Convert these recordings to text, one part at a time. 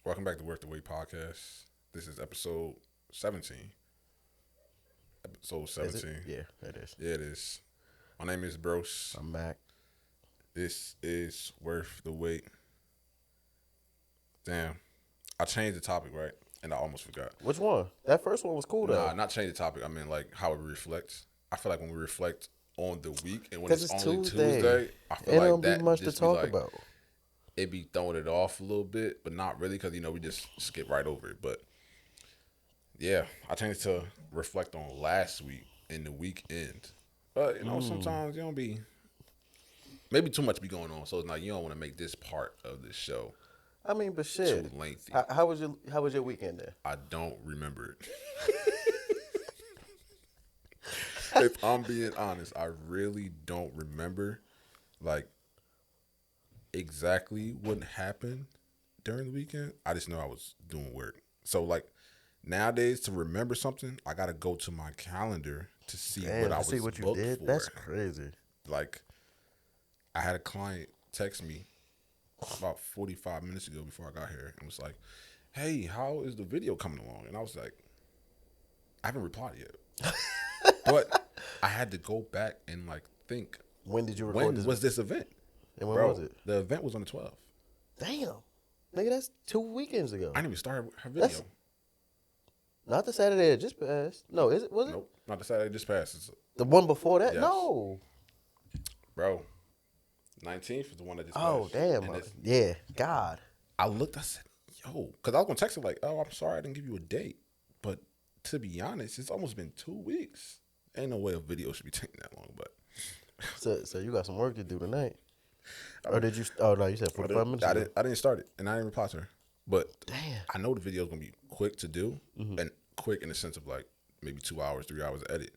Welcome back to Worth the Wait podcast. This is episode 17. Episode Is it? 17. Yeah, it is. Yeah, it is. My name is Bros. I'm back. This is Worth the Wait. Damn. I changed the topic, right? And I almost forgot. Which one? That first one was cool though. Nah, not change the topic. I mean, like, how we reflect. I feel like when we reflect on the week and when 'Cause it's it's only Tuesday. Tuesday, I feel It like don't that be much to just talk like, about. it be throwing it off a little bit, but not really because, we just skip right over it. But, yeah, I changed it to reflect on last week and the weekend. But, sometimes you don't be, maybe too much be going on. So it's like you don't want to make this part of the show I mean, but too shit. lengthy. How was your weekend then? I don't remember it. If I'm being honest, I really don't remember, like, exactly what happened during the weekend. I just know I was doing work. So, like, nowadays to remember something, I gotta go to my calendar to see Damn, what I to was see what you booked did. for. That's crazy. Like, I had a client text me about 45 minutes ago before I got here and was like, "Hey, how is the video coming along?" And I was like, "I haven't replied yet." But I had to go back and, like, think, When did you record when this? was this event? And when Bro, was it? the event was on the 12th. Damn, nigga, that's 2 weekends ago. I didn't even start her video. That's- Not the Saturday that just passed. No, is it? Was it Nope, not the Saturday just passed. the one before that? Yes. No. Bro, 19th is the one that just Oh passed. damn. And it's- Yeah. God. I looked, I said, yo, because I was going to text her like, "Oh, I'm sorry I didn't give you a date." But to be honest, it's almost been 2 weeks. Ain't no way a video should be taking that long, but So you got some work to do tonight. Or did you? Oh no, you said 45 minutes. ago. I didn't start it, and I didn't reply to her. But Damn. I know the video is going to be quick to do, Mm-hmm. and quick in the sense of, like, maybe 2 hours, 3 hours to edit.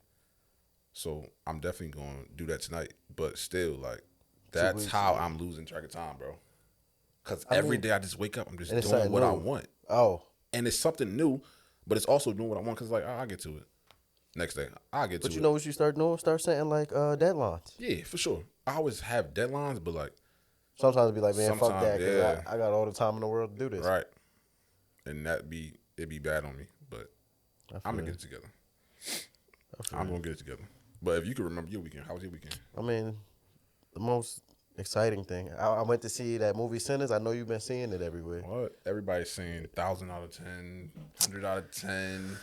So I'm definitely going to do that tonight. But still, like, that's weeks, how yeah. I'm losing track of time, bro. Because I every mean- day I just wake up, I'm just And it's doing something what I new. want. Oh. And it's something new, but it's also doing what I want because, like, I'll get to it. Next day, I'll get to But it. you know what you start doing? Start setting like deadlines. Yeah, for sure. I always have deadlines, but, like, Sometimes be like, man, fuck Sometimes, that, because yeah. I got all the time in the world to do this. right. And it'd be bad on me. But I'm going to get it together. I'm going to get it together. But if you could remember your weekend, how was your weekend? I mean, the most exciting thing. I went to see that movie Sinners. I know you've been seeing it everywhere. What? Everybody's saying 1,000 out of 10, 100 out of 10.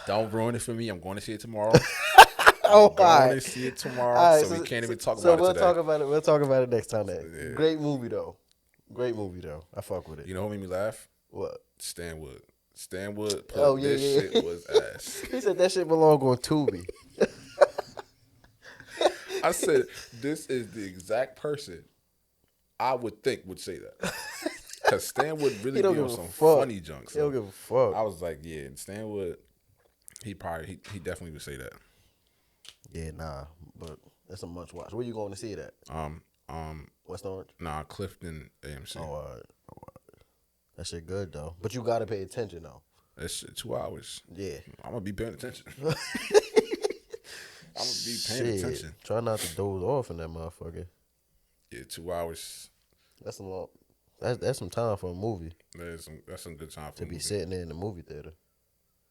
Don't ruin it for me. I'm going to see it tomorrow. Oh, I'm going alright. to see it tomorrow, Alright, so we can't even talk so about we'll it today. talk about it. We'll talk about it next time. Yeah. Great movie though. Great movie though. I fuck with it. You know what made me laugh? What? Stan Wood. Stan Wood put Oh, yeah, this yeah. shit was ass. He said that shit belong on Tubi. I said, this is the exact person I would think would say that. Because Stan Wood really He be don't on give a some fuck. funny junk. He don't So give a fuck. I was like, yeah, and Stan Wood, he definitely would say that. Yeah, nah. But that's a must watch. Where you going to see it at? West Orange? Nah, Clifton AMC. Oh, all right. That shit good though. But you gotta pay attention though. That's shit, 2 hours. Yeah. I'm gonna be paying attention. I'm gonna be paying Shit. attention. Try not to doze off in that motherfucker. Yeah, 2 hours. That's a long. That's some time for a movie That's some good time for to be movie. sitting there in the movie theater.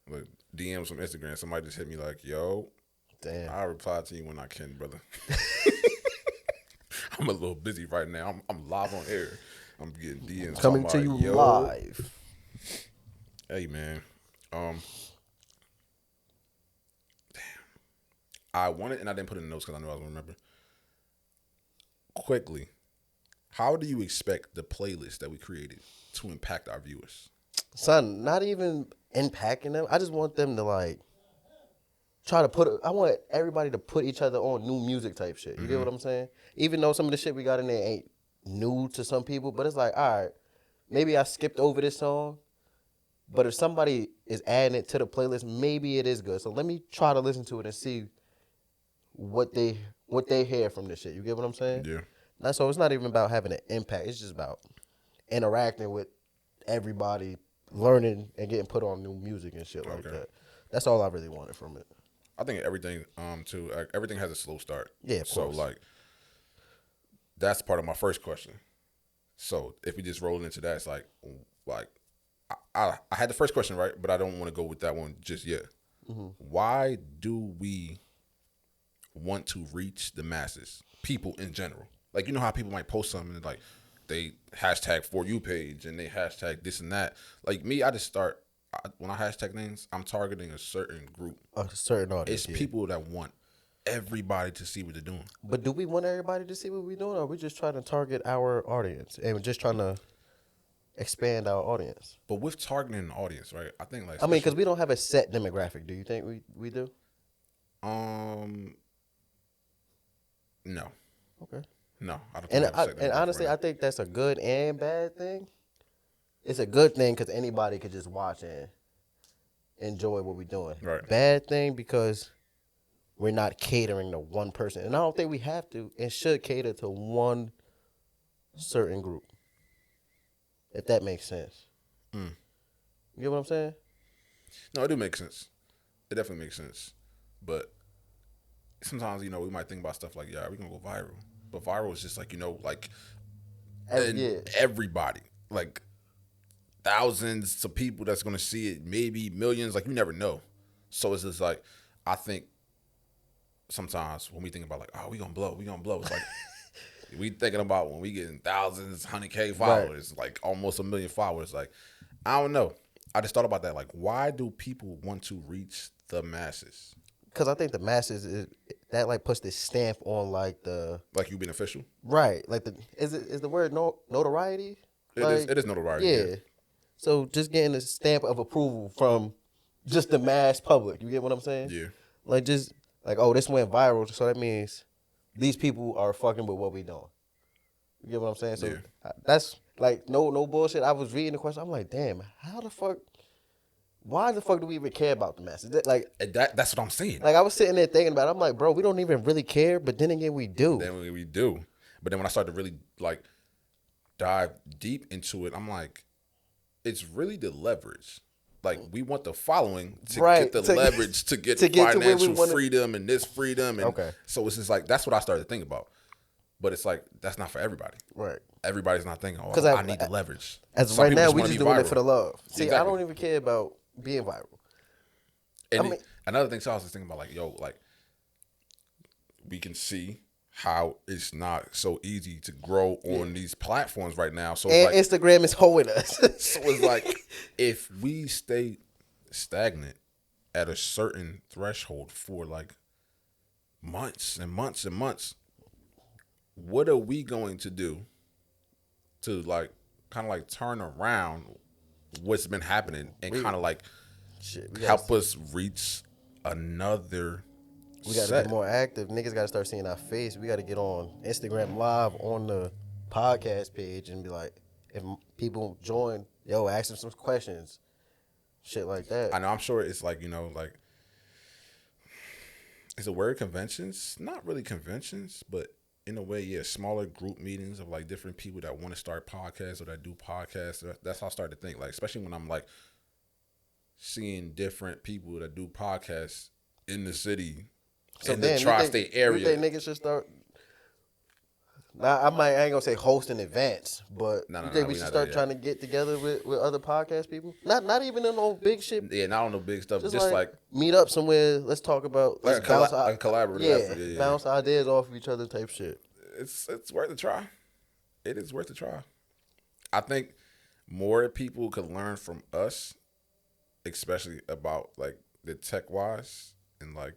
Like, DMs from Instagram. Somebody just hit me like, "Yo, Damn. I'll reply to you when I can, brother." I'm a little busy right now. I'm live on air. I'm getting DMs Coming to talking you about, "Yo, live. Hey, man. I wanted, and I didn't put it in notes because I knew I was gonna remember. Quickly, how do you expect the playlist that we created to impact our viewers? Son, not even impacting them. I just want them to like try to put. I want everybody to put each other on new music type shit. You get what I'm saying? Even though some of the shit we got in there ain't new to some people, but it's like, all right, maybe I skipped over this song, but if somebody is adding it to the playlist, maybe it is good. So let me try to listen to it and see what they hear from this shit. You get what I'm saying? Yeah. That's so it's not even about having an impact. It's just about interacting with everybody, learning and getting put on new music and shit like Okay. that. That's all I really wanted from it. I think everything, too, like, everything has a slow start. Yeah, of So, course. like, that's part of my first question. So, if we just roll into that, it's like, I had the first question right, but I don't want to go with that one just yet. Why do we want to reach the masses, people in general? Like, you know how people might post something and like they hashtag For You page and they hashtag this and that. Like me, I just start when I hashtag things, I'm targeting a certain group. A certain audience. It's people that want everybody to see what they're doing. But do we want everybody to see what we're doing, or are we just trying to target our audience and we're just trying to expand our audience? But with targeting an audience, right? I think like I mean, because we don't have a set demographic. Do you think we do? No, Okay. no, I don't. Think And we have a set demographic honestly, right I think that's a good and bad thing. It's a good thing because anybody could just watch and enjoy what we're doing. Right. Bad thing because we're not catering to one person, and I don't think we have to and should cater to one certain group. If that makes sense. You get what I'm saying? No, it do make sense. It definitely makes sense. But sometimes, we might think about stuff like, yeah, we're going to go viral. But viral is just like, like everybody. Like thousands of people that's going to see it, maybe millions. Like, you never know. So it's just like, I think sometimes when we think about like, oh, we going to blow. It's like, we thinking about when we getting thousands, 100K followers, like almost 1 million followers. Like, I don't know. I just thought about that. Like, why do people want to reach the masses? Because I think the masses that like puts this stamp on like the Like you being official? right, like is the word notoriety? It is notoriety. Yeah. So just getting a stamp of approval from just the mass public. You get what I'm saying? Yeah. Like just like, oh, this went viral, so that means these people are fucking with what we doing. You get what I'm saying? So that's like no bullshit. I was reading the question. I'm like, damn, why the fuck do we even care about the masses? That's what I'm saying. Like I was sitting there thinking about it. I'm like, bro, we don't even really care, but then again we do. Then we do. But then when I started to really like dive deep into it, I'm like, it's really the leverage. Like we want the following to get the leverage to get financial freedom and this freedom. And so it's just like, that's what I started to think about. But it's like, that's not for everybody. Right. Everybody's not thinking, oh, I need the leverage. As Some right now, we just doing it for the love. See, Exactly. I don't even care about being viral. And another thing, so I was just thinking about like, yo, like we can see how it's not so easy to grow on these platforms right now. So and Instagram is holding us. So it's like, if we stay stagnant at a certain threshold for like months and months and months, what are we going to do to like kind of like turn around what's been happening and kind of like help us reach another We got to get more active. Niggas got to start seeing our face. We got to get on Instagram Live on the podcast page and be like, if people join, yo, ask them some questions, shit like that. I know. I'm sure it's like, like, is the word conventions? Not really conventions, but in a way, yeah, smaller group meetings of like different people that want to start podcasts or that do podcasts. That's how I started to think. Like, especially when I'm like seeing different people that do podcasts in the city. So in the tri-state area. You think niggas should start? Now, I ain't gonna say host in advance, but you think we should start trying to get together with other podcast people? Not even in no big shit. Yeah, not on no big stuff. Just like meet up somewhere. Let's talk about like a collaborative effort. Yeah, bounce ideas off of each other type shit. It's worth a try. It is worth a try. I think more people could learn from us, especially about like the tech wise and like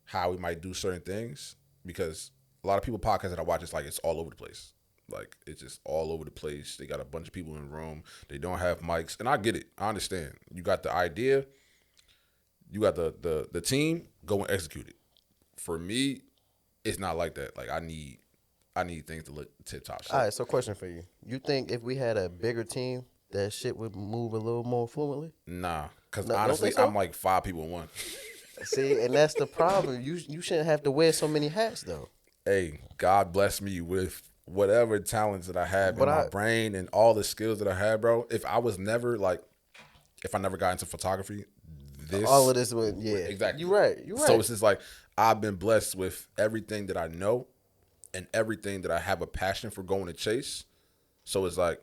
how we might do certain things, because a lot of people podcasts that I watch, it's like it's all over the place. Like it's just all over the place. They got a bunch of people in the room. They don't have mics, and I get it. I understand. You got the idea. You got the team. Go and execute it. For me, it's not like that. Like I need things to look tip top. All right. So question for you: you think if we had a bigger team, that shit would move a little more fluently? Nah, because honestly, I'm like 5 people in one. See, and that's the problem. You shouldn't have to wear so many hats, though. Hey, God bless me with whatever talents that I have in my brain and all the skills that I have, bro. If I never got into photography, all of this would, exactly. You're right. So it's just like I've been blessed with everything that I know and everything that I have a passion for going to chase. So it's like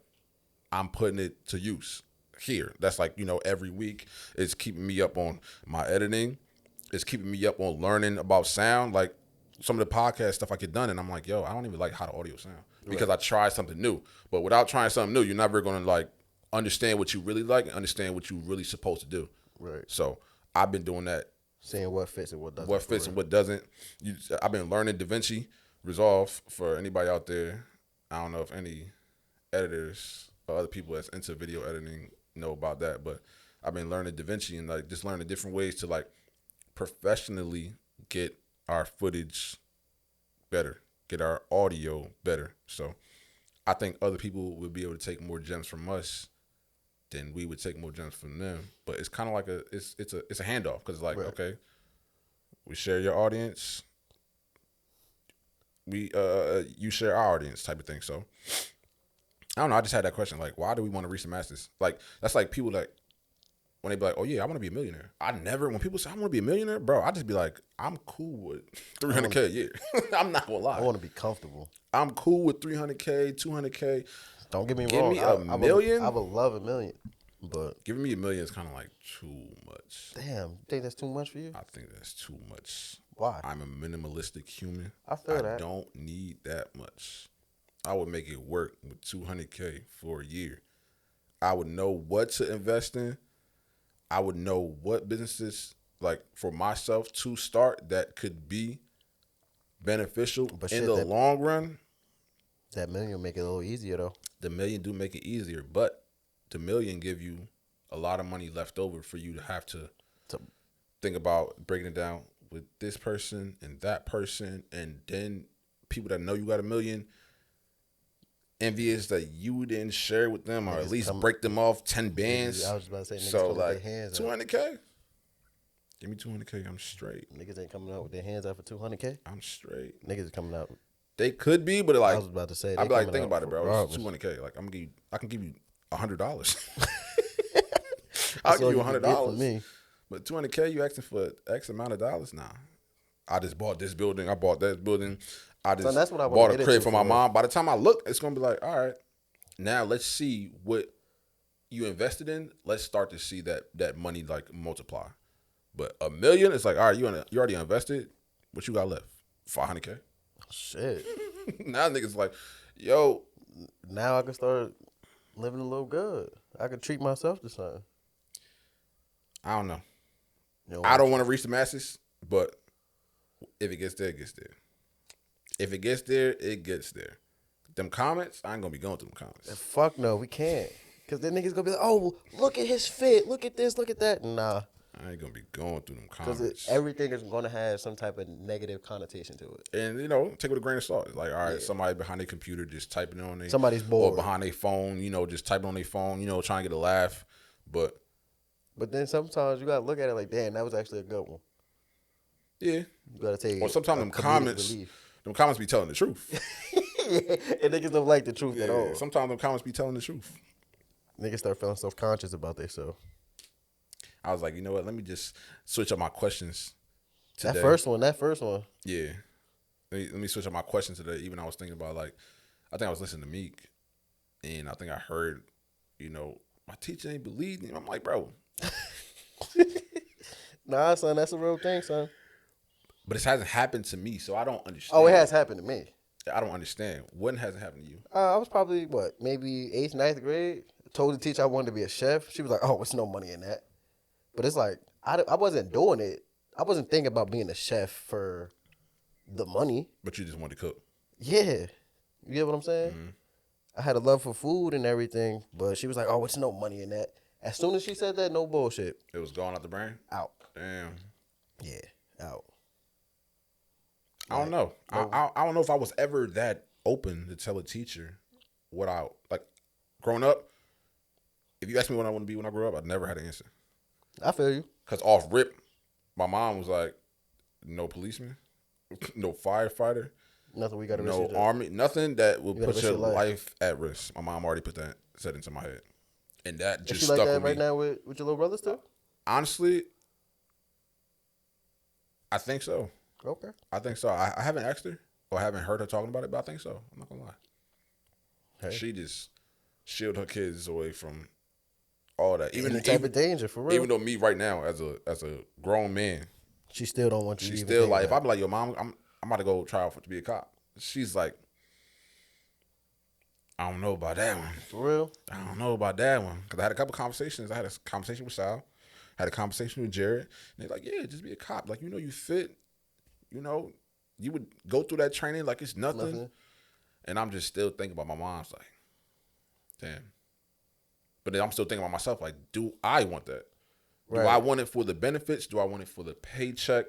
I'm putting it to use. here. That's like, every week. It's keeping me up on my editing. It's keeping me up on learning about sound. Like some of the podcast stuff I get done, and I'm like, yo, I don't even like how the audio sound because I tried something new. But without trying something new, you're never gonna like understand what you really like and understand what you really supposed to do. Right. So I've been doing that. Seeing what fits and what doesn't. What fits and what doesn't. I've been learning DaVinci Resolve for anybody out there. I don't know if any editors or other people that's into video editing know about that, but I've been learning DaVinci and like just learning different ways to like professionally get our footage better, get our audio better. So I think other people would be able to take more gems from us than we would take more gems from them. But it's kind of like it's a handoff because it's like, okay, we share your audience, we you share our audience type of thing. So I don't know. I just had that question, like, why do we want to reach the masses? Like that's like people that when they be like, oh yeah, I want to be a millionaire. When people say I want to be a millionaire, bro, I just be like, I'm cool with $300K a year. I'm not gonna lie. I want to be comfortable. I'm cool with $300K, $200K. Don't get me Give wrong. me a million. I would love $1 million, but Giving me $1 million is kind of like too much. Damn, you think that's too much for you? I think that's too much. Why? I'm a minimalistic human. I feel that. I don't need that much. I would make it work with $200K for a year. I would know what to invest in. I would know what businesses, like for myself to start that could be beneficial in the long run. That $1 million will make it a little easier though. The $1 million do make it easier, but the $1 million give you a lot of money left over for you to have to think about breaking it down with this person and that person, and then people that know you got $1 million envious that you didn't share with them or at least break them off 10 bands. I was about to say, niggas so come like with their hands $200K. Give me $200K, I'm straight. Niggas ain't coming out with their hands out for $200K. I'm straight. Niggas is coming out. They could be, but like I was about to say, I'd be like, think about it, bro. It's $200K. Like I can give you $100. I'll give you $100. But $200K, you asking for X amount of dollars? Nah. I just bought this building. I bought that building. I just that's what I bought a crib for my mom. By the time I look, it's gonna be like, all right, now let's see what you invested in. Let's start to see that money like multiply. But $1 million, it's like, all right, you already invested. What you got left? $500K. Shit. Now niggas like, yo. Now I can start living a little good. I can treat myself to something. I don't know. I don't want to reach the masses, but if it gets there, it gets there. If it gets there, it gets there. Them comments, I ain't gonna be going through them comments. Fuck no, we can't. Cause then niggas gonna be like, oh, look at his fit, look at this, look at that. Nah. I ain't gonna be going through them comments. Because everything is gonna have some type of negative connotation to it. And take it with a grain of salt. It's like, all right, somebody behind their computer just typing on their somebody's bored. Or behind their phone, just typing on their phone, trying to get a laugh. But then sometimes you gotta look at it like, damn, that was actually a good one. Yeah. You gotta take. Or sometimes them comments be telling the truth. And niggas don't like the truth at all. Sometimes them comments be telling the truth. Niggas start feeling self-conscious about themselves. I was like, you know what? Let me just switch up my questions today. That first one. Yeah. Let me switch up my questions today. Even I was thinking about I think I was listening to Meek, and I think I heard, my teacher ain't believe me. I'm like, bro. Nah, son, that's a real thing, son. But it hasn't happened to me, so I don't understand. Oh, it has happened to me. I don't understand. When hasn't happened to you? I was probably, maybe 8th, 9th grade. Told the teacher I wanted to be a chef. She was like, oh, there's no money in that. But it's like, I wasn't doing it. I wasn't thinking about being a chef for the money. But you just wanted to cook. Yeah. You get what I'm saying? Mm-hmm. I had a love for food and everything, but she was like, oh, it's no money in that. As soon as she said that, no bullshit. It was going out the brain? Out. Damn. Yeah, out. I don't know. I don't know if I was ever that open to tell a teacher what I, growing up, if you asked me what I want to be when I grow up, I never had an answer. I feel you. Because off rip, my mom was like, no policeman, no firefighter, nothing we got to no army, nothing that will put your life at risk. My mom already said into my head. And that just stuck with me. Is she like that right now with your little brothers too? Honestly, I think so. Okay. I think so. I haven't asked her or I haven't heard her talking about it, but I think so. I'm not going to lie. Hey. She just shielded her kids away from all all that. Any type of danger, for real. Even though me right now, as a grown man, She still don't want you to she's even still think like, if I about be like, yo, mom, I'm about to go try out to be a cop. She's like, I don't know about that one. it. For real? I don't know about that one. Because I had a couple conversations. I had a conversation with Sal. Had a conversation with Jared. And they're like, yeah, just be a cop. Like, you fit. You would go through that training like it's nothing. And I'm just still thinking about my mom's like, damn. But then I'm still thinking about myself like, do I want that? Do I want it for the benefits? Do I want it for the paycheck?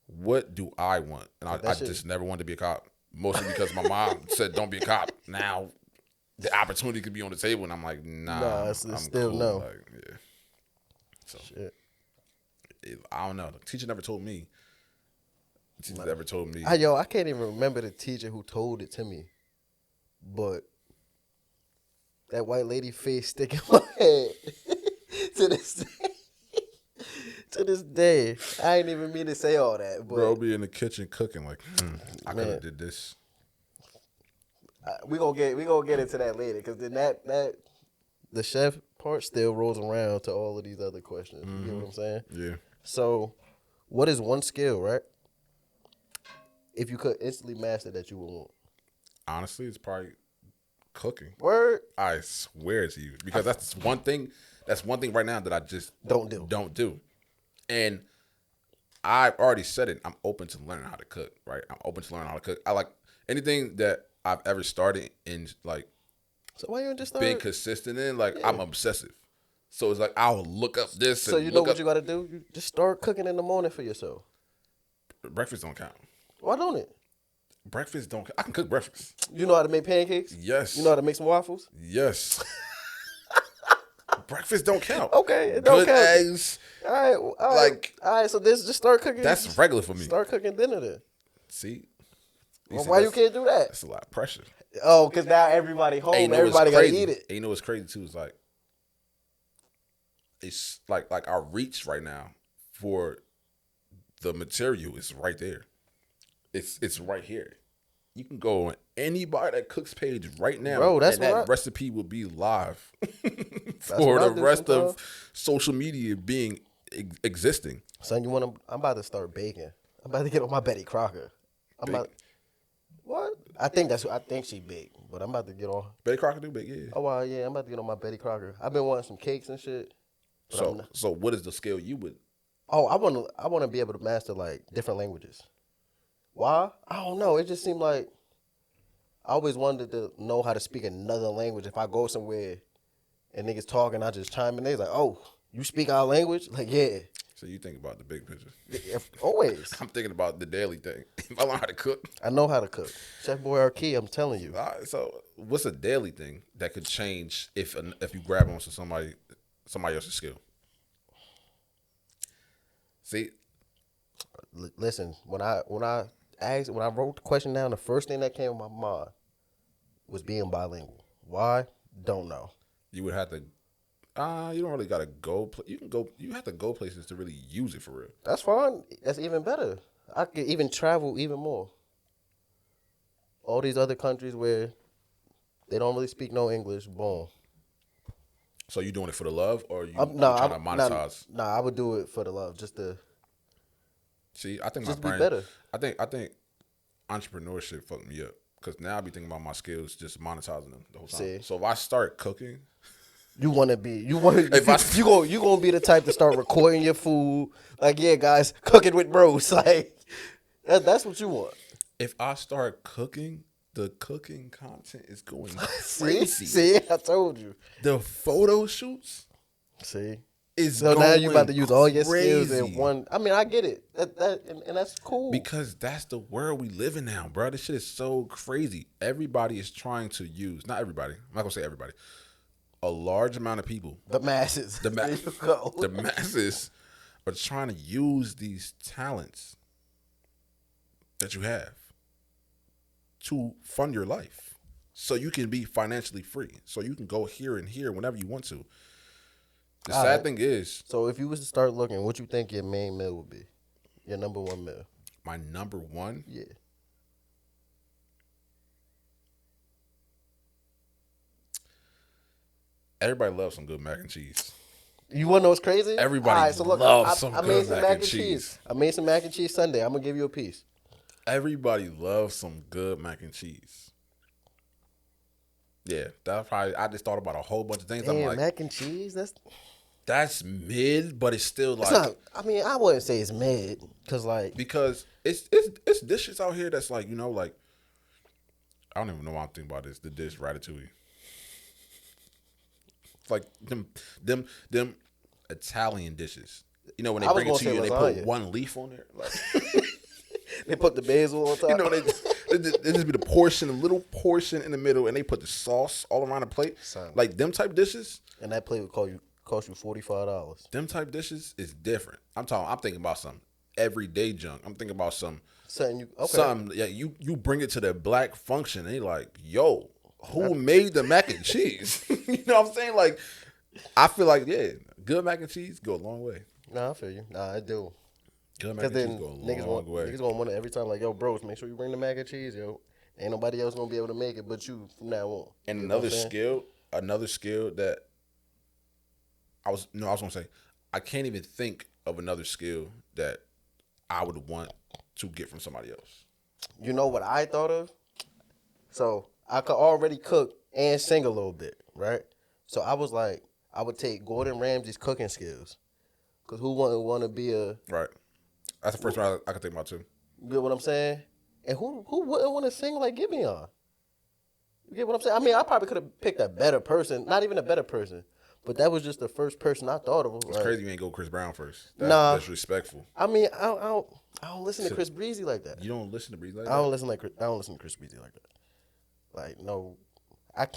What do I want? And I just never wanted to be a cop. Mostly because my mom said, don't be a cop. Now, the opportunity could be on the table. And I'm like, nah, it's I'm still cool. no. Like, yeah. So, Shit. I don't know. The teacher never told me. The teacher never told me. I can't even remember the teacher who told it to me. But that white lady face stick in my head to this day. To this day, I ain't even mean to say all that. But Bro be in the kitchen cooking like, I could have did this. we gonna get into that later, because then that the chef part still rolls around to all of these other questions. You get what I'm saying? Yeah. So, what is one skill, right? If you could instantly master that you would want. Honestly, it's probably cooking. Word. I swear to you, because that's one thing. That's one thing right now that I just Don't do. And I've already said it. I'm open to learning how to cook. Right. I'm open to learning how to cook. I like anything that I've ever started in, like, So why you just start? being consistent in. Like, I'm obsessive. So it's like I'll look up this. So you know what you got to do? You just start cooking in the morning for yourself. Breakfast don't count. Why don't it? Breakfast don't. I can cook breakfast. You know how to make pancakes? Yes. You know how to make some waffles? Yes. Breakfast don't count. Okay, it don't Good count. eggs. All right. Like, all right. So just start cooking. That's regular for me. Start cooking dinner then. See. Well, why you can't do that? That's a lot of pressure. Oh, because now everybody home. And Everybody got to eat it. And you know what's crazy too is like, it's like our reach right now for the material is right there. It's right here. You can go on anybody that cooks page right now, bro. That's and that recipe will be live for the rest of social media being existing. Son, I'm about to start baking. I'm about to get on my Betty Crocker. What? I think she big, but I'm about to get on. Betty Crocker do big, yeah. Oh wow, yeah. I'm about to get on my Betty Crocker. I've been wanting some cakes and shit. So what is the skill you would? Oh, I want to be able to master like different languages. Why? I don't know. It just seemed like I always wanted to know how to speak another language. If I go somewhere and niggas talking, I just chime in. They're like, "Oh, you speak our language?" Like, yeah. So you think about the big picture. Always. I'm thinking about the daily thing. If I learn how to cook. I know how to cook. Chef Boyardee, I'm telling you. All right, so what's a daily thing that could change if you grab onto somebody else's skill? See, listen. When I wrote the question down, the first thing that came to my mind was being bilingual. Why? Don't know. You would have to. You don't really gotta go. You can go. You have to go places to really use it for real. That's fine. That's even better. I could even travel even more. All these other countries where they don't really speak no English, boom. So you doing it for the love, or you trying to monetize? Nah, I would do it for the love, just to. See, I think just my be brain. better. I think entrepreneurship fucked me up because now I be thinking about my skills, just monetizing them the whole time. See. So if I start cooking. You gonna be the type to start recording your food, like, yeah, guys, cooking with bros, like that's what you want. If I start cooking, the cooking content is going crazy. See, I told you. The photo shoots, see, is so going now you about to use all your crazy. skills in one. I mean, I get it, and that's cool because that's the world we live in now, bro. This shit is so crazy. Everybody is trying to use, not everybody. I'm not gonna say everybody. A large amount of people, the masses, the masses are trying to use these talents that you have to fund your life so you can be financially free, so you can go here and here whenever you want to. The sad thing is, so if you was to start looking, what you think your main meal would be? Your number one meal? my number one? Yeah. Everybody loves some good mac and cheese. You want to know what's crazy? Everybody Alright, so look, loves some I good made some mac and cheese. I made some mac and cheese Sunday. I'm gonna give you a piece. Everybody loves some good mac and cheese. Yeah, that's probably. I just thought about a whole bunch of things. I'm Damn, like, mac and cheese. that's mid, but it's still It's like not. I mean, I wouldn't say it's mid because like because it's dishes out here that's like like I don't even know why I'm thinking about this. The dish ratatouille. It's like them Italian dishes. You know when they I was bring it gonna to say you and they lasagna. put one leaf on there. Like, they put the basil on top. you know they just be the portion, a little portion in the middle, and they put the sauce all around the plate. Son. Like them type dishes. And that plate would cost you $45. Them type dishes is different. I'm thinking about some everyday junk. I'm thinking about some. Something you okay? Some you bring it to the black function. And they like, yo, who made the mac and cheese? You know what I'm saying? Like, I feel like good mac and cheese go a long way. Nah, I feel you. Nah, I do. Good mac Because and then cheese go a long way. niggas gonna want it every time. Like, yo, bros, make sure you bring the mac and cheese, yo. Ain't nobody else gonna be able to make it but you from now on. And You know what I'm saying? another skill that I was gonna say, I can't even think of another skill that I would want to get from somebody else. You know what I thought of? So I could already cook and sing a little bit, right? So I was like, I would take Gordon Ramsay's cooking skills. Cause who wouldn't want to be a, Right. That's the first one I could think about too. you get what I'm saying? And who wouldn't want to sing like Giveon? You get what I'm saying? I mean, I probably could have picked a better person, not even a better person, but that was just the first person I thought of. It's like, crazy you ain't go Chris Brown first. That's Nah. disrespectful. I mean, I don't listen to Chris Breezy like that. You don't listen to Breeze like I that? don't listen to Chris Breezy like that. Like no, I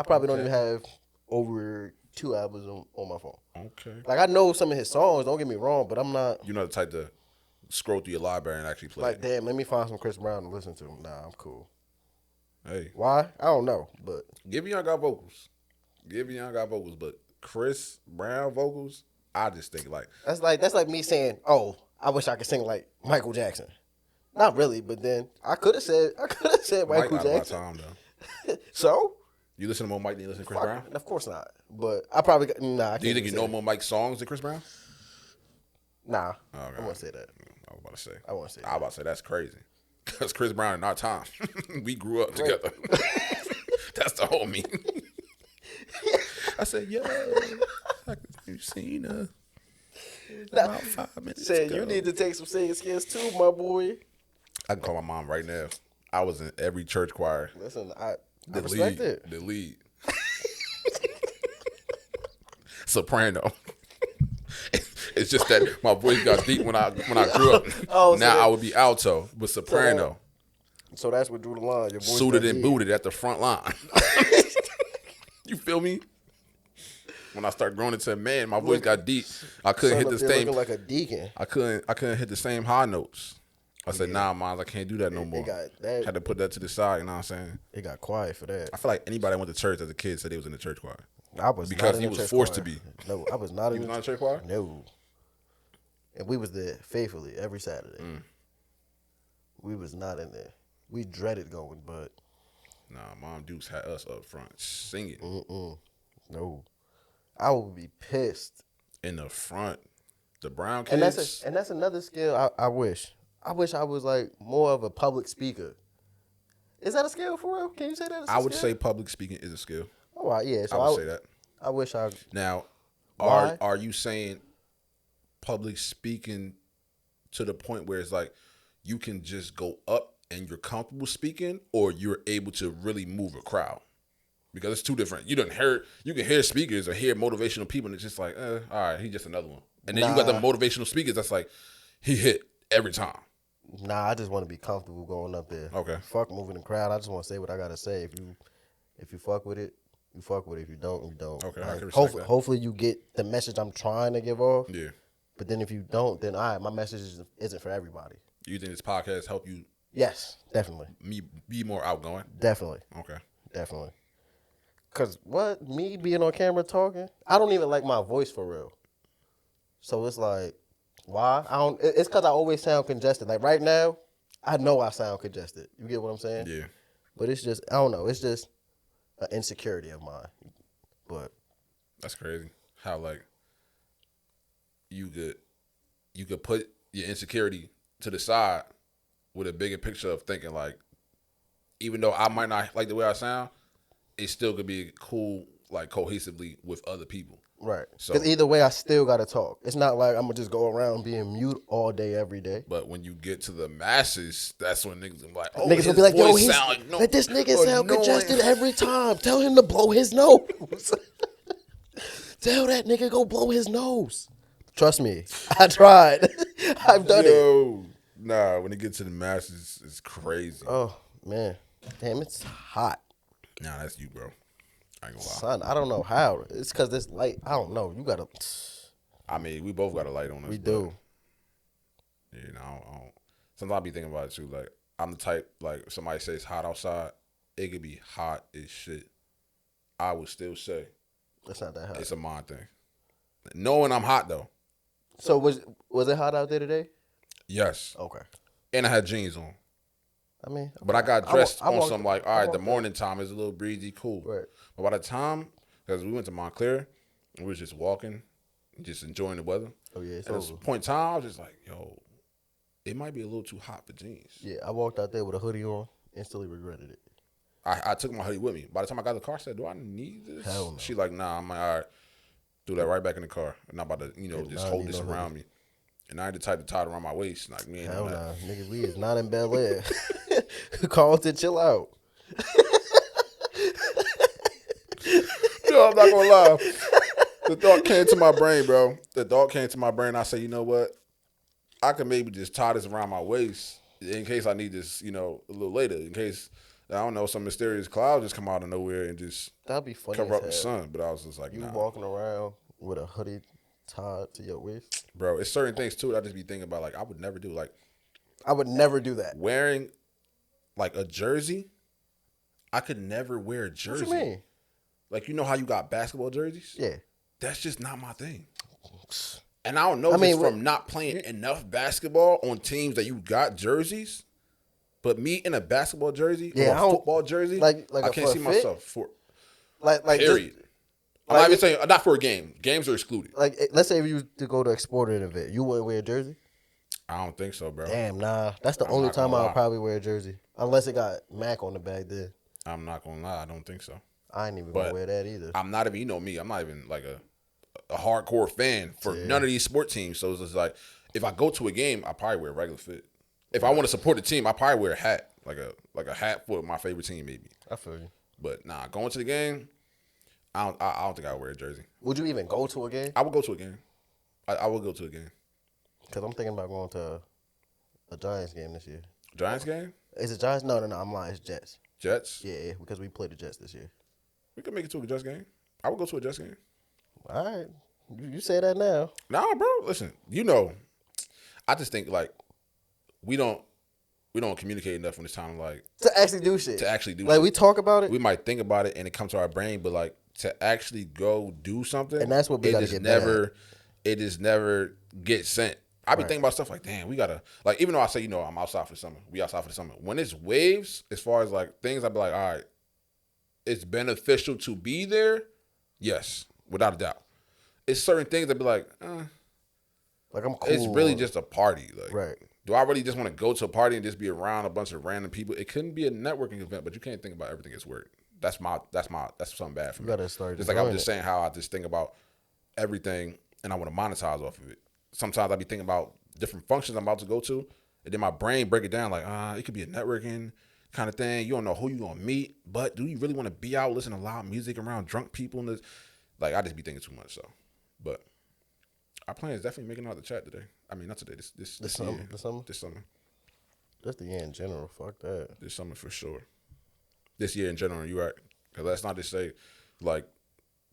probably don't even have over 2 albums on my phone. Okay. Like I know some of his songs. Don't get me wrong, but I'm not You're not the type to scroll through your library and actually play. like damn. Let me find some Chris Brown to listen to. Nah, I'm cool. Hey, Why? I don't know, but Giveon got vocals. But Chris Brown vocals, I just think like that's like me saying, oh, I wish I could sing like Michael Jackson. Not really, but then I could have said Mike Michael out of my Jackson. time though. So You listen to more Mike than you listen to Chris fuck, Brown? of course not. But I probably nah. I Do you can't think you even know say more Mike songs than Chris Brown? that. Nah, Okay. I won't say that. I was about to say. I won't say I was about to say that's crazy. Because Chris Brown in our time, we grew up together. That's the whole meaning. I said, yo, you seen her about 5 minutes Said ago. you need to take some singing skills too, my boy. I can call my mom right now. I was in every church choir. Listen, I The respect lead. it. The lead. Soprano. It's just that my voice got deep when I grew up. Oh, so now that- I would be alto, but soprano. So that's what drew the line. Your voice Suited got and deep. booted at the front line. You feel me? When I started growing into a man, my voice got deep. I couldn't Son hit up the there same. looking like a deacon. I couldn't hit the same high notes. I said, nah, Mons, I can't do that no more. got that- Had to put that to the side. You know what I'm saying? It got quiet for that. I feel like anybody that went to church as a kid said they was in the church choir. I was Because not in he the was church forced choir. to be. No, I was not You in was the not in church choir? No. And we was there faithfully every Saturday. We was not in there. We dreaded going, but Nah, Mom Dukes had us up front singing no. I would be pissed. in the front. The brown And kids. that's another skill I wish. I wish I was like more of a public speaker. Is that a skill for real? Can you say that? I would say public speaking is a skill. Oh, right, yeah. So I would say that. I wish I. Now, Why? are you saying public speaking to the point where it's like you can just go up and you're comfortable speaking, or you're able to really move a crowd? Because it's two different. You can hear speakers or hear motivational people, and it's just like, all right, he's just another one. And then you got the motivational speakers that's like, he hit every time. Nah, I just want to be comfortable going up there. Okay. Fuck moving the crowd. I just want to say what I gotta say. If you fuck with it, you fuck with it. If you don't, you don't. Okay, I Like, can respect that. hopefully you get the message I'm trying to give off. Yeah. But then if you don't, then all right, my message isn't for everybody. You think this podcast help you Yes, definitely, be more outgoing? definitely, Okay. definitely. Cause what me being on camera talking, I don't even like my voice for real. So it's like, why? I don't. It's cause I always sound congested. Like right now, I know I sound congested. You get what I'm saying? Yeah. But it's just I don't know. It's just an insecurity of mine. But That's crazy. How like you could put your insecurity to the side with a bigger picture of thinking like, even though I might not like the way I sound, it still could be cool like cohesively with other people. Right. So, Because either way, I still got to talk. It's not like I'm going to just go around being mute all day, every day. but when you get to the masses, that's when niggas be like, oh, Niggas his will be like, yo, voice sound like let this nigga sound annoying. congested every time. Tell him to blow his nose. Tell that nigga go blow his nose. Trust me. I tried. I've done it. Nah, when it gets to the masses, it's crazy. Oh, man. Damn, it's hot. Nah, that's you, bro. I ain't gonna lie. Son, I don't know how. It's because this light, I don't know. You got to. I mean, we both got a light on us. We do. You know, I don't, sometimes I be thinking about it too. Like, I'm the type, like, if somebody says it's hot outside, it could be hot as shit. I would still say It's not that hot. it's a mind thing. Knowing I'm hot, though. So was it hot out there today? Yes. Okay. And I had jeans on. I mean, But I got dressed I on walked- some like, I all right, the walked morning time is a little breezy, cool. Right. But by the time, because we went to Montclair, and we was just walking, just enjoying the weather. Oh, yeah, it's At this over. point in time, I was just like, yo, it might be a little too hot for jeans. Yeah, I walked out there with a hoodie on, instantly regretted it. I took my hoodie with me. By the time I got in the car, I said, do I need this? Hell no. She like, nah. I'm like, all right, threw that right back in the car. I'm not about to, just nah, hold need this no around me. And I had the type to tie it around my waist. Like, me ain't Hell doing nah. that. Nigga, we is not in Bel Air. Carlton, chill out. Yo, I'm not gonna lie. The thought came to my brain, bro. The thought came to my brain. I said, you know what? I could maybe just tie this around my waist in case I need this, a little later. In case, I don't know, some mysterious cloud just come out of nowhere and just That'd be funny. cover as up the hell. sun. But I was just like, You nah. walking around with a hoodie tied to your waist? Bro, it's certain things, too, that I just be thinking about. Like, I would never do. Like, I would never do that. wearing, like, a jersey. I could never wear a jersey. What you mean? Like, you know how you got basketball jerseys? Yeah. That's just not my thing. And I don't know if mean, it's from not playing enough basketball on teams that you got jerseys, but me in a basketball jersey Yeah, or I a don't- football jersey, like I a can't for see a fit? myself for Like period. I'm not even saying not for a game. Games are excluded. Like, let's say if you was to go to a sporting event, you wouldn't wear a jersey? I don't think so, bro. Damn, nah. That's the I'm only not gonna time I'll lie. probably wear a jersey. Unless it got Mac on the back then. I'm not gonna lie. I don't think so. I ain't even But gonna wear that either. I'm not even. You know me. I'm not even like a hardcore fan for none of these sport teams. So it's just like if I go to a game, I probably wear a regular fit. If I want to support the team, I probably wear a hat, like a hat for my favorite team, maybe. I feel you. But nah, going to the game, I don't think I would wear a jersey. Would you even go to a game? I would go to a game. I would go to a game. Because I'm thinking about going to a Giants game this year. Giants game, Is it Giants? No, I'm lying. It's Jets. Jets. Yeah, because we played the Jets this year. We could make it to a Jets game. I would go to a Jets game. All right. You say that now. Nah, bro. Listen, I just think like we don't communicate enough when it's time like To actually do shit. like Like, we talk about it. we might think about it and it comes to our brain, but like to actually go do something, And that's what we gotta just get better it just never gets sent. I be thinking about stuff like, damn, we gotta like even though I say, I'm outside for the summer. We outside for the summer. When it's waves, as far as like things, I'd be like, all right, it's beneficial to be there. Yes, without a doubt. It's certain things I'd be like, like, I'm cool. it's really just a party. Like, Right. do I really just want to go to a party and just be around a bunch of random people? It couldn't be a networking event, but you can't think about everything as work. That's something bad for me. You gotta start Just like I was enjoying just it. saying how I just think about everything and I want to monetize off of it. Sometimes I be thinking about different functions I'm about to go to, and then my brain break it down like, it could be a networking kind of thing. You don't know who you gonna meet, but do you really want to be out listening to loud music around drunk people? And like I just be thinking too much. So, but our plan is definitely making out the chat today. I mean, not today. This summer. year. The summer? This summer. Just the year in general. Fuck that. This summer for sure. This year in general, you right. Because let's not just say, like,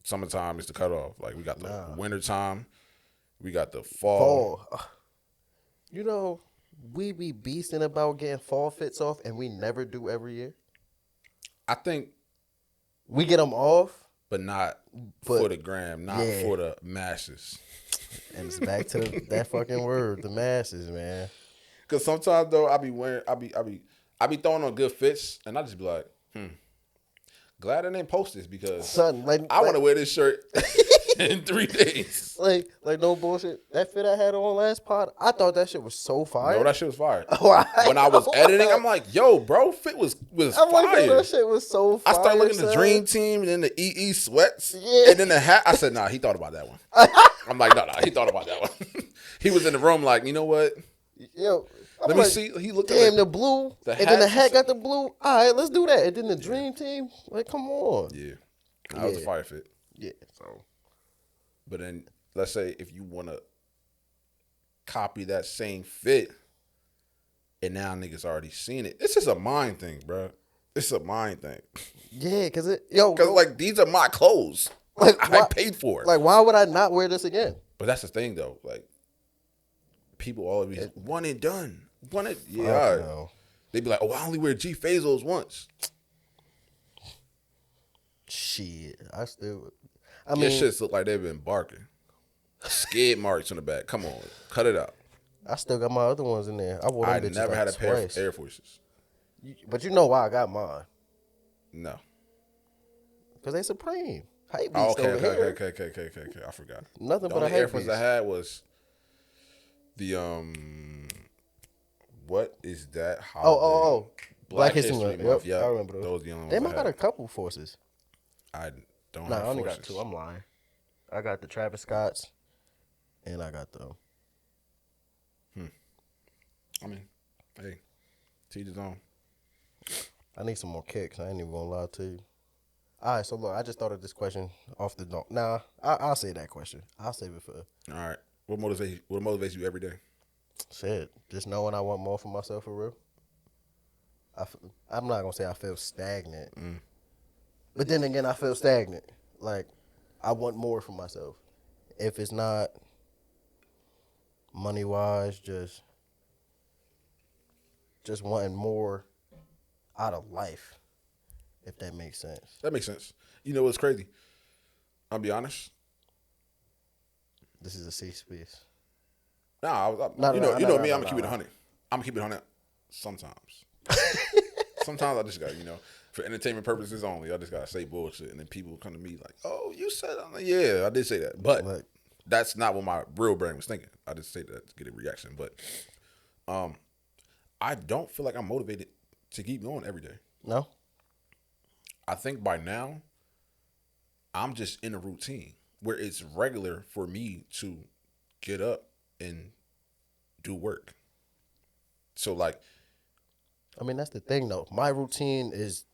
summertime is the cutoff. Like, we got the winter time. We got the fall. We be beasting about getting fall fits off, and we never do every year. I think, We get them off, but not But- for the gram, not yeah. for the masses. and it's back to that fucking word, the masses, man. Because sometimes, though, I be throwing on good fits, and I just be like, glad I didn't post this because Son, like, I want to wear this shirt in 3 days. Like no bullshit. That fit I had on last pod, I thought that shit was so fire. No, that shit was fire. Why? When I was editing, I'm like, yo, bro, fit was I'm like, fire. yo, that shit was so fire. I started looking at the son. Dream Team and then the EE sweats. Yeah. And then the hat. I said, nah, he thought about that one. I'm like, no, he thought about that one. He was in the room like, you know what? Yo, Let me see. He looked damn, at the blue. the and then the hats. hat got the blue. All right, let's do that. And then the Dream Team. Like, come on. Yeah. That was a Yeah. fire fit. Yeah. So But then, let's say if you want to copy that same fit, and now niggas already seen it. It's just a mind thing, bro. It's a mind thing. yeah, cause Like these are my clothes. Like, I why- paid for it. like, why would I not wear this again? But that's the thing, though. Like people always one and done. One and yeah. Fuck all right. no. They be like, oh, I only wear G Fazos once. Shit, I Your mean, shits look like they've been barking. Skid marks on the back. Come on, cut it out. I still got my other ones in there. I wore them I bitches never like had a pair twice. of Air Forces. But you know why I got mine? No. Cause they Supreme. Hype Oh, beast okay, over here. okay. I forgot. Nothing The but a only Air hype Force beast. I had was the what is that? Holiday? Oh. Black History Month. Month. Yep, I remember those. Those the only ones Damn, I I got had. a couple forces. I don't Nah, have I only forces. got two. I'm lying. I got the Travis Scotts, and I got the. I mean, hey, teach his own. I need some more kicks. I ain't even gonna lie to you. All right, so look, I just thought of this question off the dome. Nah, I'll say that question. I'll save it for All right. What motivates you every day? shit. Just knowing I want more for myself for real. I'm not gonna say I feel stagnant, but then again, I feel stagnant. Like I want more for myself. If it's not money wise, just wanting more out of life. If that makes sense. That makes sense. You know what's crazy? I'll be honest. This is a safe space. Nah, No, you no, know, no, you no, know me. no, I'm gonna keep it no. 100. I'm gonna keep it 100 sometimes. Sometimes I just got, for entertainment purposes only. I just gotta say bullshit, and then people come to me like, "Oh, you said," I'm like, "Yeah, I did say that," but Like- that's not what my real brain was thinking. I just say that to get a reaction, but I don't feel like I'm motivated to keep going every day. No? I think by now, I'm just in a routine where it's regular for me to get up and do work. So like, I mean, that's the thing, though. My routine is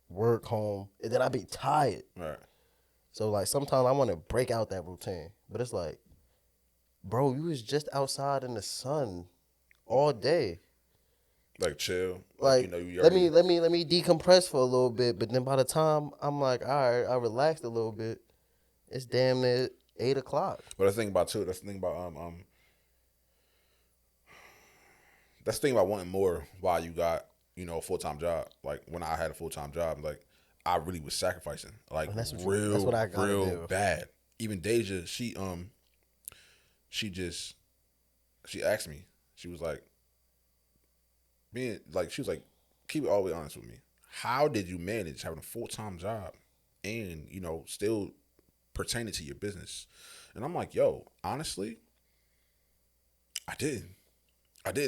work, home, and then I be tired. all right, So, like, sometimes I want to break out that routine. But it's like, bro, you was just outside in the sun all day. like chill, Like, you let already- me decompress for a little bit. But then by the time I'm like, all right, I relaxed a little bit, it's damn near 8 o'clock. But that's the thing about too. That's the thing about That's the thing about wanting more while you got a full time job. Like when I had a full time job, like I really was sacrificing, like that's what real, I gotta real do. bad. Even Deja, she asked me. She was like, keep it all the way honest with me. How did you manage having a full time job and still pertaining to your business? And I'm like, yo, honestly, I didn't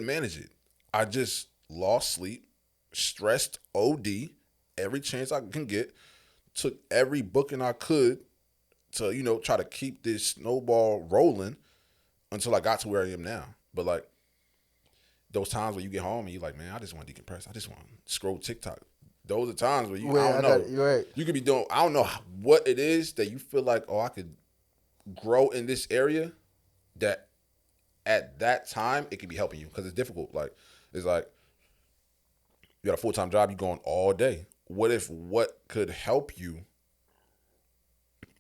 manage it. I just lost sleep, stressed OD every chance I can get, took every booking I could to, try to keep this snowball rolling until I got to where I am now. But like those times where you get home and you're like, man, I just want to decompress. I just want to scroll TikTok. Those are times where I don't know. You're right. You could be doing, I don't know what it is that you feel like, oh, I could grow in this area that at that time it could be helping you because it's difficult. Like, it's like you got a full-time job, you're going all day. What if what could help you,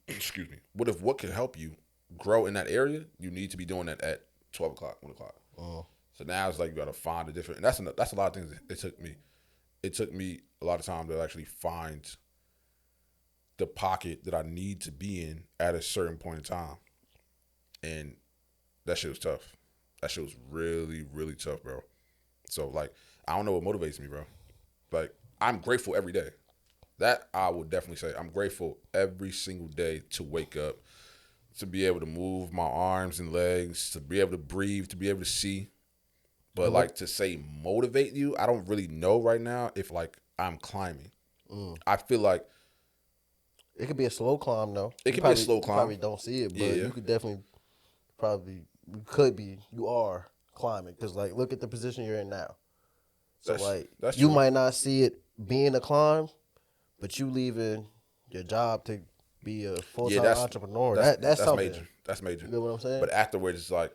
excuse me, what could help you grow in that area? You need to be doing that at 12 o'clock, 1 o'clock. So now it's like you got to find a different, and that's a lot of things it took me. It took me a lot of time to actually find the pocket that I need to be in at a certain point in time. And that shit was tough. That shit was really, really tough, bro. So, like, I don't know what motivates me, bro. Like, I'm grateful every day. That I would definitely say. I'm grateful every single day to wake up, to be able to move my arms and legs, to be able to breathe, to be able to see. But like to say motivate you, I don't really know right now if like I'm climbing. I feel like It could be a slow climb though. it could be a slow You climb. probably don't see it, but Yeah. you could definitely probably you are climbing because like look at the position you're in now. So That's you true. might not see it being a climb, but you leaving your job to be a full-time entrepreneur. That's something. major. That's major. You know what I'm saying? But afterwards, it's like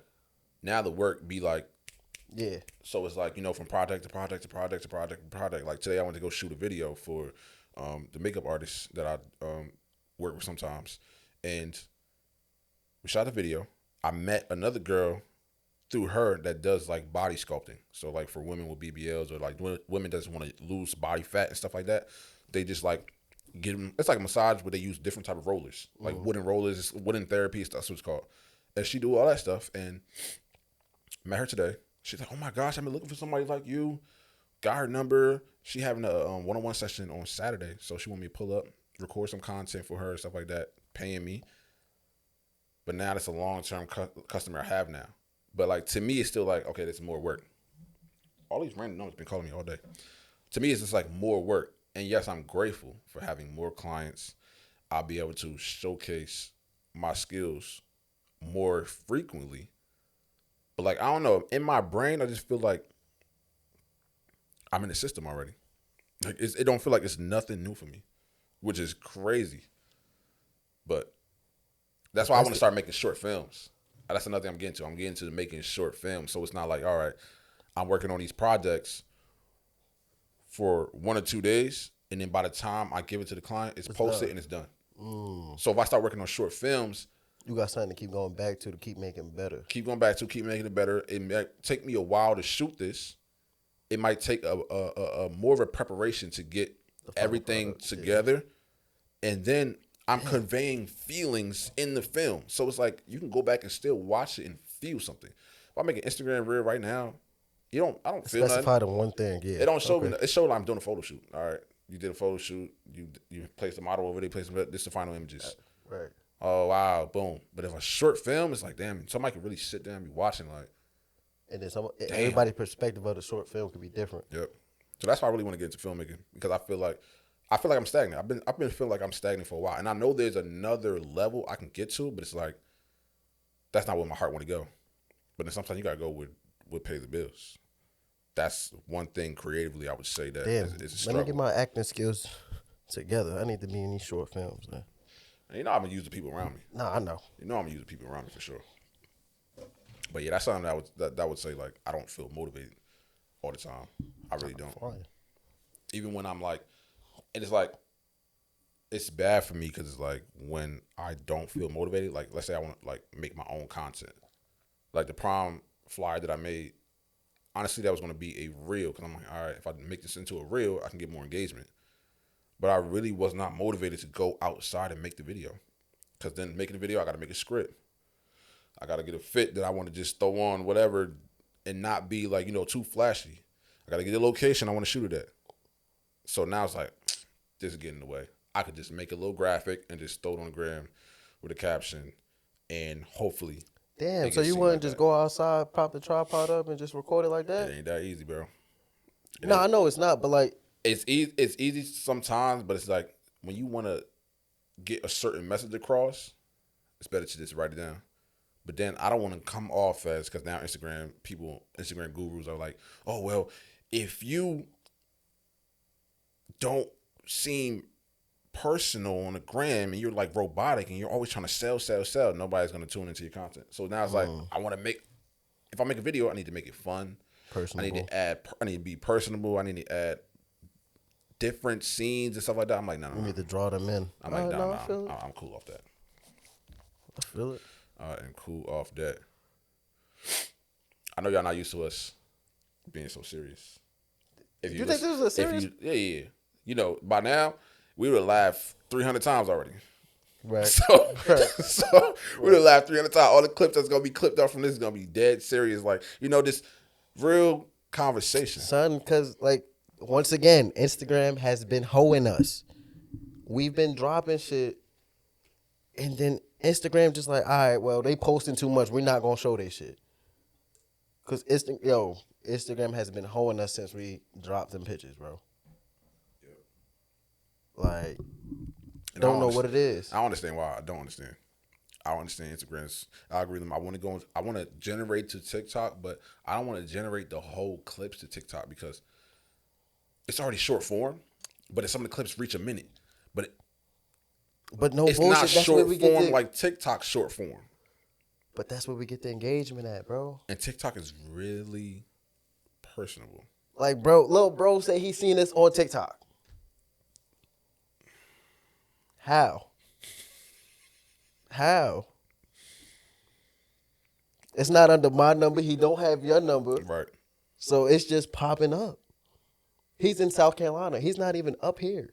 now the work be like. Yeah. So it's like, from project to project to project to project to project. Like today I went to go shoot a video for the makeup artist that I work with sometimes. And we shot the video. I met another girl through her that does like body sculpting. So like for women with BBLs or like women that just want to lose body fat and stuff like that, they just like get them. It's like a massage where they use different type of rollers, like wooden rollers, wooden therapy. That's what it's called. And she do all that stuff. And met her today. She's like, oh my gosh, I've been looking for somebody like you. Got her number. She having a one-on-one session on Saturday. So she want me to pull up, record some content for her, stuff like that, paying me. But now that's a long-term customer I have now. But like to me, it's still like, okay, there's more work. All these random numbers been calling me all day. To me, it's just like more work. And yes, I'm grateful for having more clients. I'll be able to showcase my skills more frequently. But like, I don't know, in my brain, I just feel like I'm in the system already. Like it don't feel like it's nothing new for me, which is crazy. But that's why I want to start making short films. That's another thing I'm getting to. I'm getting to making short films. So it's not like, all right, I'm working on these projects for 1 or 2 days, and then by the time I give it to the client, it's posted and it's done. So if I start working on short films, you got something to keep going back to keep making better. Keep going back to keep making it better. It might take me a while to shoot this. It might take a more of a preparation to get everything together, and then I'm conveying feelings in the film. So it's like you can go back and still watch it and feel something. If I make an Instagram reel right now, I don't feel Specify nothing. the one thing. Yeah, It don't show me. It showed I'm doing a photo shoot. All right, you did a photo shoot. You placed the model over there. This is the final images. Right. Oh wow, boom. But if a short film, it's like damn, somebody could really sit down and be watching like. And then everybody's perspective of the short film could be different. Yep. So that's why I really want to get into filmmaking because I feel like I'm stagnant. I've been feeling like I'm stagnant for a while, and I know there's another level I can get to, but it's like that's not where my heart want to go. But then sometimes you gotta go with pay the bills. That's one thing creatively I would say that is a struggle. Let me get my acting skills together. I need to be in these short films, man. And I'm gonna use the people around me. Nah, I know. I'm gonna use the people around me for sure. But yeah, that's something that would say like I don't feel motivated all the time. I really don't. Fine. Even when I'm like, and it's like, it's bad for me because it's like when I don't feel motivated. Like let's say I want to like make my own content, like the prom flyer that I made. Honestly, that was going to be a reel because I'm like, all right, if I make this into a reel, I can get more engagement. But I really was not motivated to go outside and make the video because then making the video, I got to make a script. I got to get a fit that I want to just throw on whatever and not be like, too flashy. I got to get a location I want to shoot it at. So now it's like, this is getting in the way. I could just make a little graphic and just throw it on the gram with a caption and hopefully. Damn, so you wouldn't just go outside, prop the tripod up and just record it like that? It ain't that easy, bro. No, I know it's not, but like. It's easy sometimes, but it's like when you want to get a certain message across, it's better to just write it down. But then I don't want to come off as, because now Instagram gurus are like, oh, well, if you don't seem personal on the gram and you're like robotic and you're always trying to sell, nobody's going to tune into your content. So now it's like, if I make a video, I need to make it fun. Personable. I need to be personable. I need to add different scenes and stuff like that. I'm like, no. You need to draw them in. I'm like, no, I'm cool off that. I feel it. And cool off that. I know y'all not used to us being so serious. You think this was a serious? Yeah. By now, we would have laughed 300 times already. Right. So we would have laughed 300 times. All the clips that's going to be clipped off from this is going to be dead serious. Like, this real conversation. Son, because, like, once again, Instagram has been hoeing us. We've been dropping shit, and then Instagram just like, all right, well, they posting too much. We're not gonna show their shit. Cause Instagram has been hoeing us since we dropped them pictures, bro. Like, And don't know what it is. I don't understand why. I don't understand. I don't understand Instagram's algorithm. I want to go. I want to generate to TikTok, but I don't want to generate the whole clips to TikTok because it's already short form. But some of the clips reach a minute. But no It's bullshit. not That's where short we get form the, like TikTok short form. But that's where we get the engagement at, bro. And TikTok is really personable. Like, bro, little bro say he seen this on TikTok. How? How? It's not under my number. He don't have your number. Right. So it's just popping up. He's in South Carolina. He's not even up here.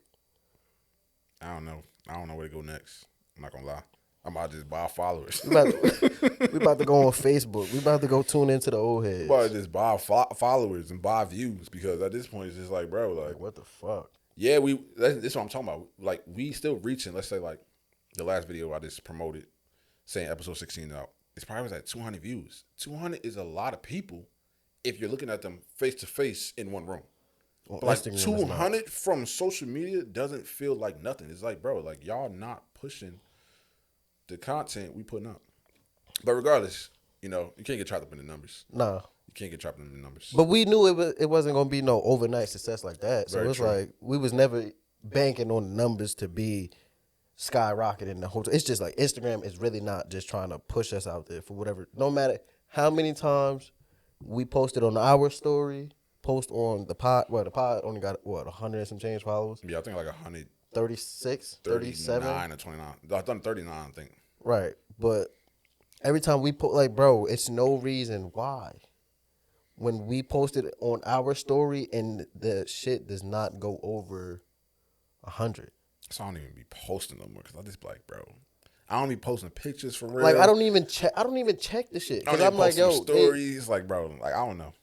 I don't know. I don't know where to go next. I'm not gonna lie. I might just buy followers. We about to go on Facebook. We about to go tune into the old heads. But just buy followers and buy views because at this point it's just like, bro, like What the fuck? yeah, that's what I'm talking about. Like we still reaching. Let's say like the last video I just promoted, saying episode 16 out. It's probably was at 200 views. 200 is a lot of people if you're looking at them face to face in one room. Well, But like Instagram is 200 from social media doesn't feel like nothing. It's like, bro, like y'all not pushing the content we putting up. But regardless, you can't get trapped up in the numbers. Nah. You can't get trapped in the numbers. But we knew it wasn't gonna be no overnight success like that. So Very it's true. like we was never banking on the numbers to be skyrocketing the whole time. It's just like Instagram is really not just trying to push us out there for whatever. No matter how many times we posted on our story, post on the pod. Well, the pod only got 100 and some change followers. Yeah, I think like 100. 36, 37. 39 or 29. I've done 39, I think. Right. But every time we put, like, bro, it's no reason why. When we posted on our story and the shit does not go over 100. So I don't even be posting no more because I just be like, bro, I don't be posting pictures for real. Like, I don't even check the shit. I Because don't I'm even like, post yo, stories. Like, bro, like, I don't know.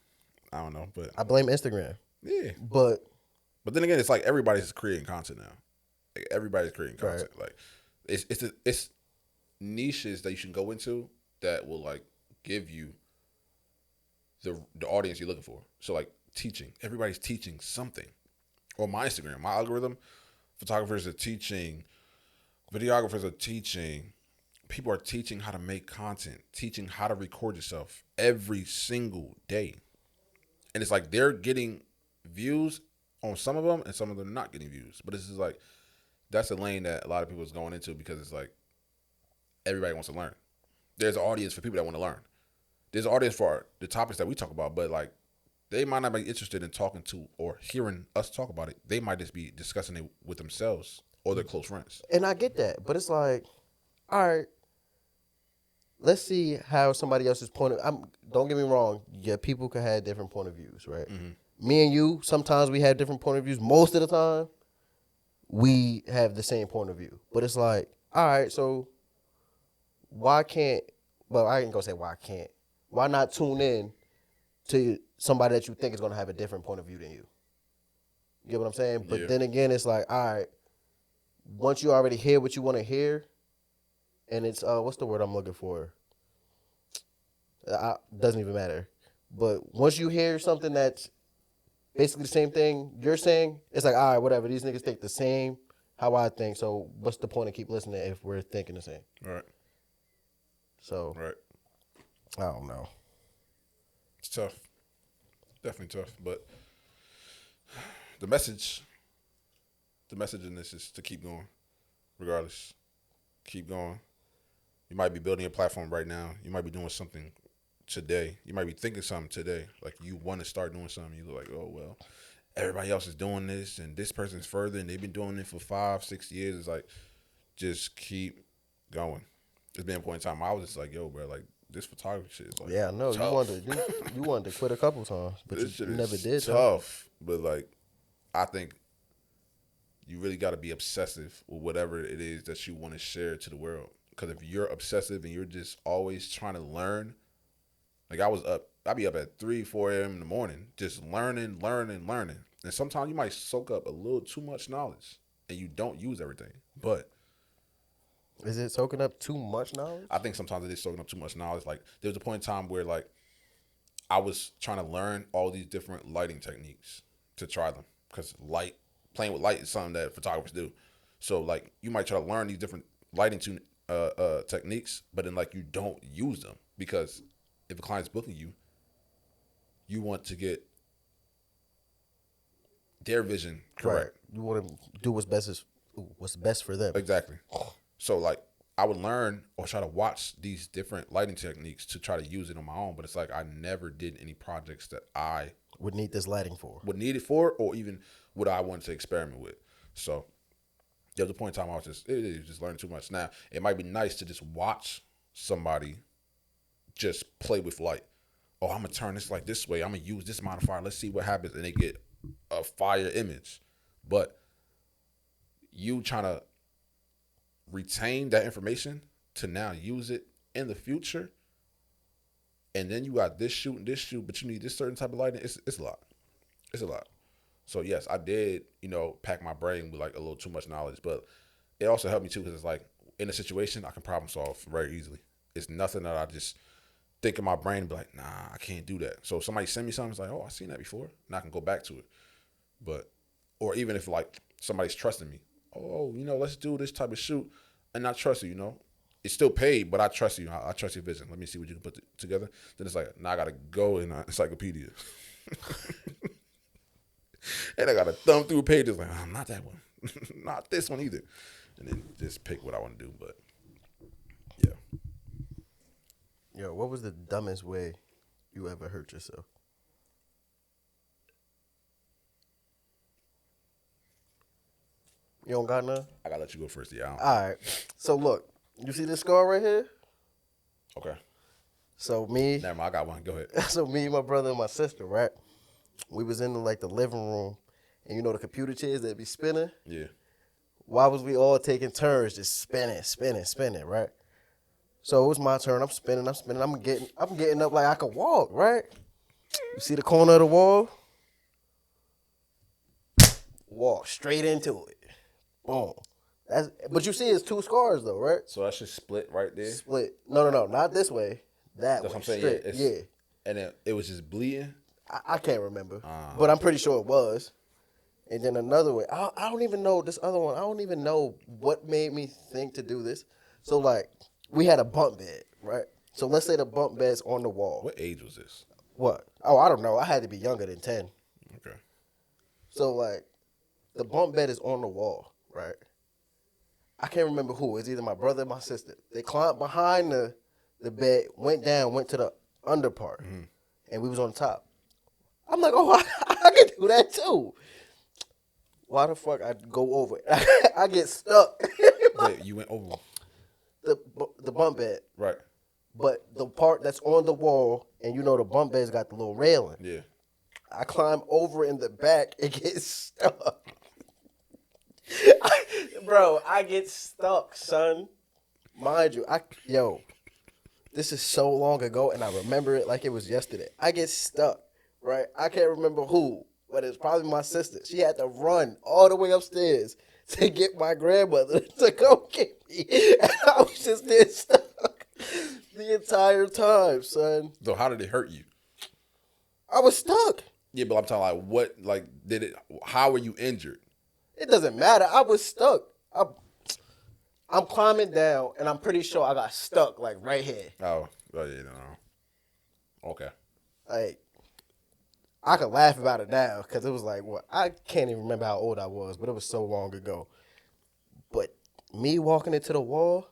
But I blame Instagram. yeah. But But then again, it's like everybody's creating content now. Like, everybody's creating content. Like, it's niches that you should go into that will like give you the audience you're looking for. So like teaching, everybody's teaching something. Or my Instagram, my algorithm, photographers are teaching, videographers are teaching. People are teaching how to make content, teaching how to record yourself every single day. And it's like they're getting views on some of them and some of them not getting views. But this is like, that's a lane that a lot of people is going into because it's like everybody wants to learn. There's an audience for people that want to learn. There's an audience for the topics that we talk about, but like they might not be interested in talking to or hearing us talk about it. They might just be discussing it with themselves or their close friends. and I get that. But it's like, all right, let's see how somebody else's point of. Don't get me wrong. Yeah, people could have different point of views, right? Mm-hmm. Me and you, sometimes we have different point of views. Most of the time, we have the same point of view. But it's like, all right, so why can't? Well, I ain't gonna say why I can't. Why not tune in to somebody that you think is gonna have a different point of view than you? You get what I'm saying? But then again, it's like, all right, once you already hear what you want to hear, and it's what's the word I'm looking for? Doesn't even matter. But once you hear something that's basically the same thing you're saying, it's like, all right, whatever. These niggas think the same how I think. So what's the point of keep listening if we're thinking the same? Right. So Right. I don't know. It's tough. Definitely tough. But the message in this is to keep going, regardless. Keep going. You might be building a platform right now. You might be doing something today. You might be thinking something today. Like you want to start doing something. You're like, oh, well, everybody else is doing this and this person's further and they've been doing it for 5-6 years. It's like, just keep going. There's been a point in time I was just like, yo, bro, like this photography shit is like, Yeah, I know. tough. You wanted to quit a couple times, but This you shit never is did. tough. But like, I think you really got to be obsessive with whatever it is that you want to share to the world. Because if you're obsessive and you're just always trying to learn, like I'd be up at 3-4 a.m. in the morning, just learning. And sometimes you might soak up a little too much knowledge and you don't use everything. But Is it soaking up too much knowledge? I think sometimes it is soaking up too much knowledge. Like there was a point in time where like I was trying to learn all these different lighting techniques to try them because playing with light is something that photographers do. So like you might try to learn these different lighting techniques, but then like you don't use them because if a client's booking you, you want to get their vision correct. Right. You want to do what's best for them. Exactly. So like I would learn or try to watch these different lighting techniques to try to use it on my own, but it's like I never did any projects that I Would need this lighting for. would need it for, or even what I wanted to experiment with. So there was a point in time I was just learning too much. Now it might be nice to just watch somebody just play with light. Oh, I'm gonna turn this like this way. I'm gonna use this modifier. Let's see what happens, and they get a fire image. But you trying to retain that information to now use it in the future, and then you got this shoot and this shoot, but you need this certain type of lighting. It's a lot. It's a lot. So yes, I did, pack my brain with like a little too much knowledge, but it also helped me too because it's like in a situation I can problem solve very easily. It's nothing that I just think in my brain and be like, nah, I can't do that. So if somebody send me something, it's like, oh, I've seen that before, and I can go back to it. But or even if like somebody's trusting me, oh, let's do this type of shoot, and I trust you, it's still paid, but I trust you. I trust your vision. Let me see what you can put together. Then it's like, now I gotta go in an encyclopedia. And I gotta thumb through pages like, oh, not that one. Not this one either. And then just pick what I want to do. But yeah. Yo, what was the dumbest way you ever hurt yourself? You don't got none? I gotta let you go first. Yeah. All right. So look, you see this scar right here? Okay. So me, Never mind. I got one. Go ahead. so me, my brother, and my sister, right? We was in the living room, and the computer chairs that be spinning. Yeah. Why was we all taking turns just spinning, right? So it was my turn. I'm spinning. I'm getting up like I could walk, right? You see the corner of the wall? Walk straight into it. Boom. But you see it's two scars though, right? So that's just split right there. Split. No, not this way. That That's way. what I'm saying. Straight. Yeah. Yeah. And then it was just bleeding. I can't remember, but I'm pretty sure it was. And then another way, I don't even know this other one. I don't even know what made me think to do this. So like, we had a bunk bed, right? So let's say the bunk bed's on the wall. What age was this? What? Oh, I don't know. I had to be younger than 10. Okay. So like, the bunk bed is on the wall, right? I can't remember who. It's either my brother or my sister. They climbed behind the bed, went down, went to the under part, and we was on top. I'm like, oh, I can do that too. Why the fuck I go over it? I get stuck. Wait, you went over. the bunk bed, Right. but the part that's on the wall, and the bunk bed's got the little railing. Yeah. I climb over in the back and get stuck. Bro, I get stuck, son. Mind you, this is so long ago, and I remember it like it was yesterday. I get stuck, right? I can't remember who, but it's probably my sister. She had to run all the way upstairs to get my grandmother to go get me. And I was just there stuck the entire time, son. So how did it hurt you? I was stuck. Yeah, but I'm talking how were you injured? It doesn't matter. I was stuck. I'm climbing down, and I'm pretty sure I got stuck, like, right here. Oh yeah, no. Okay. Like, I could laugh about it now, because it was like, what? I can't even remember how old I was, but it was so long ago. But me walking into the wall,